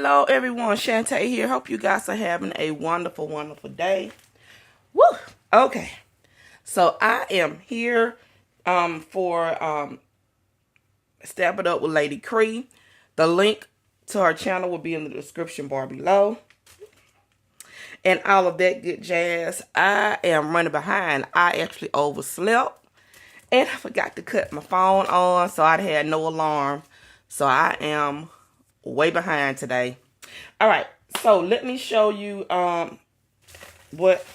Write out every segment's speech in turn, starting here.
Hello everyone, Shanta here. Hope you guys are having a wonderful, wonderful day. Woo! Okay, so I am here for Step It Up with Lady Cree. The link to her channel will be in the description bar below. And all of that good jazz. I am running behind. I actually overslept. And I forgot to cut my phone on, so I had no alarm. So I am way behind today. All right, so let me show you what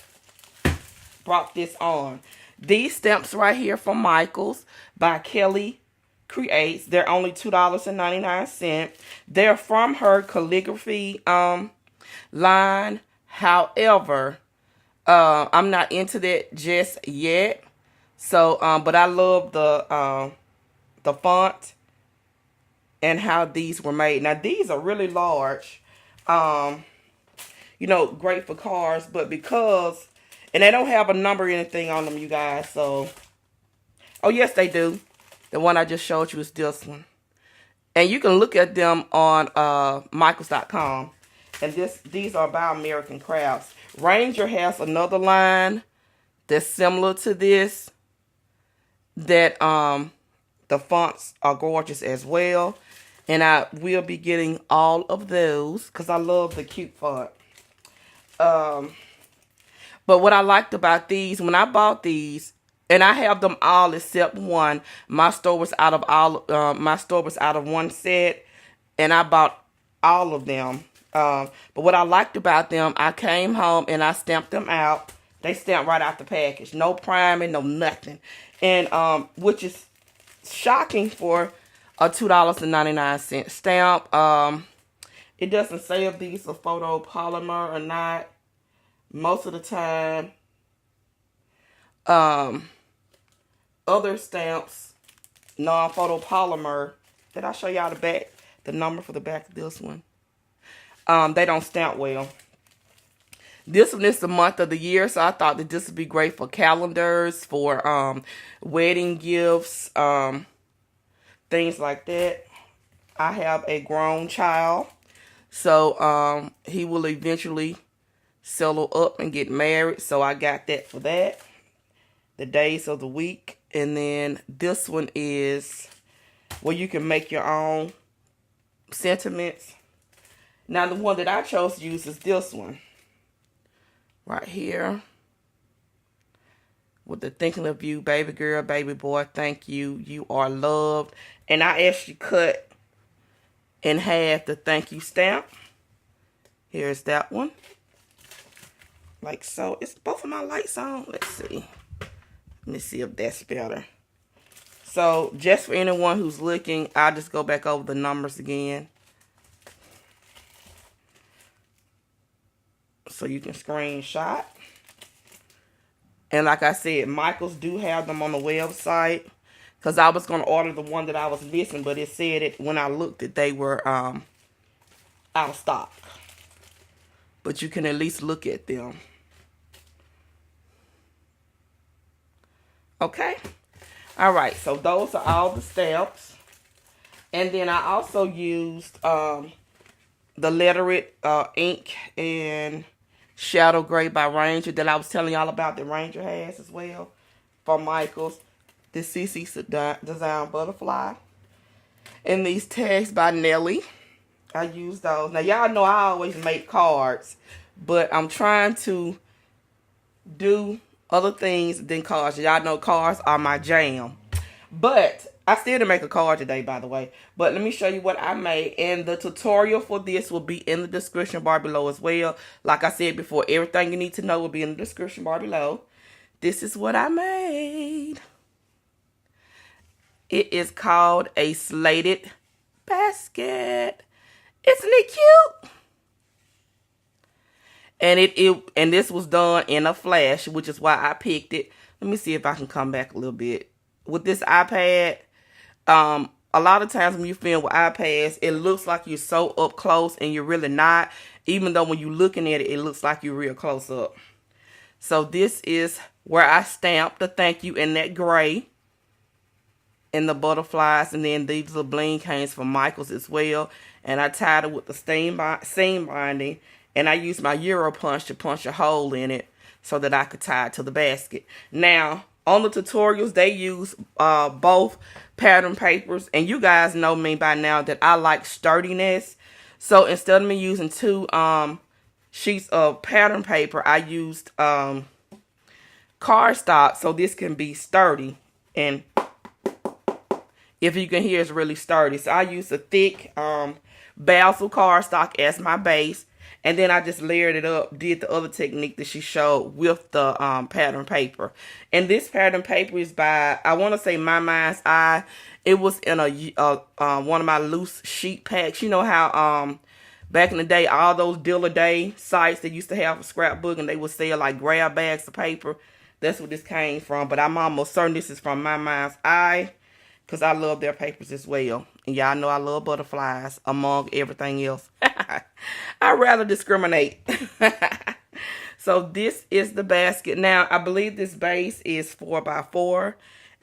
brought this on. These stamps right here from Michaels by Kelly Creates. They're only $2.99. They're from her calligraphy line. However, I'm not into that just yet. So, but I love the font and how these were made. Now, these are really large. You know, great for cars, but because, and they don't have a number or anything on them, you guys, so, oh, yes, they do. The one I just showed you is this one. And you can look at them on Michaels.com. And these are by American Crafts. Ranger has another line that's similar to this, that the fonts are gorgeous as well. And I will be getting all of those because I love the cute font. But what I liked about these, when I bought these, and I have them all except one. My store was out of one set, and I bought all of them. But what I liked about them, I came home and I stamped them out. They stamped right out the package, no priming, no nothing, and which is shocking for a $2.99 stamp. It doesn't say if these are photopolymer or not. Most of the time, other stamps, non-photopolymer. Did I show y'all the back, the number for the back of this one? They don't stamp well. This one is the month of the year, so I thought that this would be great for calendars, for wedding gifts, things like that. I have a grown child, so he will eventually settle up and get married, so I got that for that. The days of the week. And then this one is where you can make your own sentiments. Now the one that I chose to use is this one right here, with the thinking of you, baby girl, baby boy, thank you, you are loved. And I actually cut in half the thank you stamp. Here's that one, like so. It's both of my lights on. Let's see. Let me see if that's better. So, just for anyone who's looking, I'll just go back over the numbers again, so you can screenshot. And like I said, Michaels do have them on the website, because I was going to order the one that I was missing, but it said it when I looked that they were out of stock. But you can at least look at them. Okay. All right. So those are all the stamps. And then I also used the Letter It ink and Shadow Gray by Ranger that I was telling y'all about, that Ranger has as well from Michaels. This CC Design Butterfly. And these tags by Nelly. I use those. Now y'all know I always make cards, but I'm trying to do other things than cards. Y'all know cards are my jam. But I still didn't make a card today, by the way. But let me show you what I made. And the tutorial for this will be in the description bar below as well. Like I said before, everything you need to know will be in the description bar below. This is what I made. It is called a slated basket. Isn't it cute? And this was done in a flash, which is why I picked it. Let me see if I can come back a little bit. With this iPad, a lot of times when you film with iPads, it looks like you're so up close and you're really not. Even though when you're looking at it, it looks like you're real close up. So this is where I stamped the thank you in that gray. and the butterflies, and then these little bling canes for Michael's as well. And I tied it with the seam binding, and I used my Euro punch to punch a hole in it so that I could tie it to the basket. Now, on the tutorials, they use both pattern papers, and you guys know me by now that I like sturdiness. So instead of me using two sheets of pattern paper, I used cardstock so this can be sturdy. And if you can hear, it's really sturdy. So I used a thick balsa cardstock as my base, and then I just layered it up, did the other technique that she showed with the pattern paper. And this pattern paper is by, I want to say, My Mind's Eye. It was in a one of my loose sheet packs. You know how back in the day, all those Dealer Day sites they used to have a scrapbook, and they would sell like grab bags of paper. That's where this came from. But I'm almost certain this is from My Mind's Eye, because I love their papers as well. And y'all know I love butterflies among everything else. I rather discriminate. So this is the basket. Now, I believe this base is 4x4.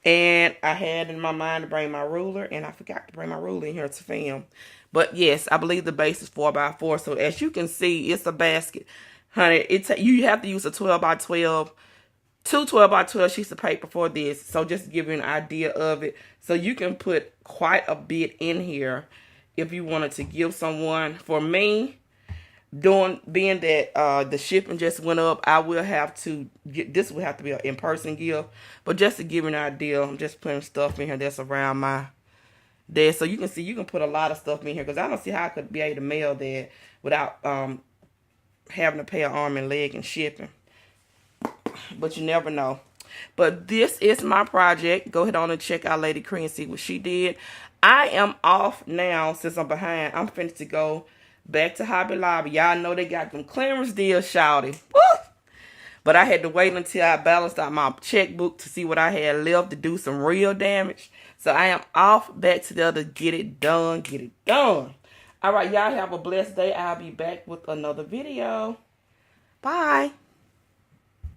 And I had in my mind to bring my ruler. And I forgot to bring my ruler in here to film. But yes, I believe the base is 4x4. So as you can see, it's a basket. Honey, you have to use a 12x12. Two 12x12 sheets of paper for this. So just to give you an idea of it. So you can put quite a bit in here if you wanted to give someone. For me, being that the shipping just went up, I will have to get, this will have to be an in-person gift. But just to give you an idea, I'm just putting stuff in here that's around my desk. So you can see, you can put a lot of stuff in here, because I don't see how I could be able to mail that without having to pay an arm and leg and shipping. But you never know. But this is my project. Go ahead on and check out Lady Cree and see what she did. I am off now since I'm behind. I'm finished to go back to Hobby Lobby. Y'all know they got them clearance deals, shouty. Woo! But I had to wait until I balanced out my checkbook to see what I had left to do some real damage. So I am off back to the other. Get it done. Get it done. All right, y'all have a blessed day. I'll be back with another video. Bye.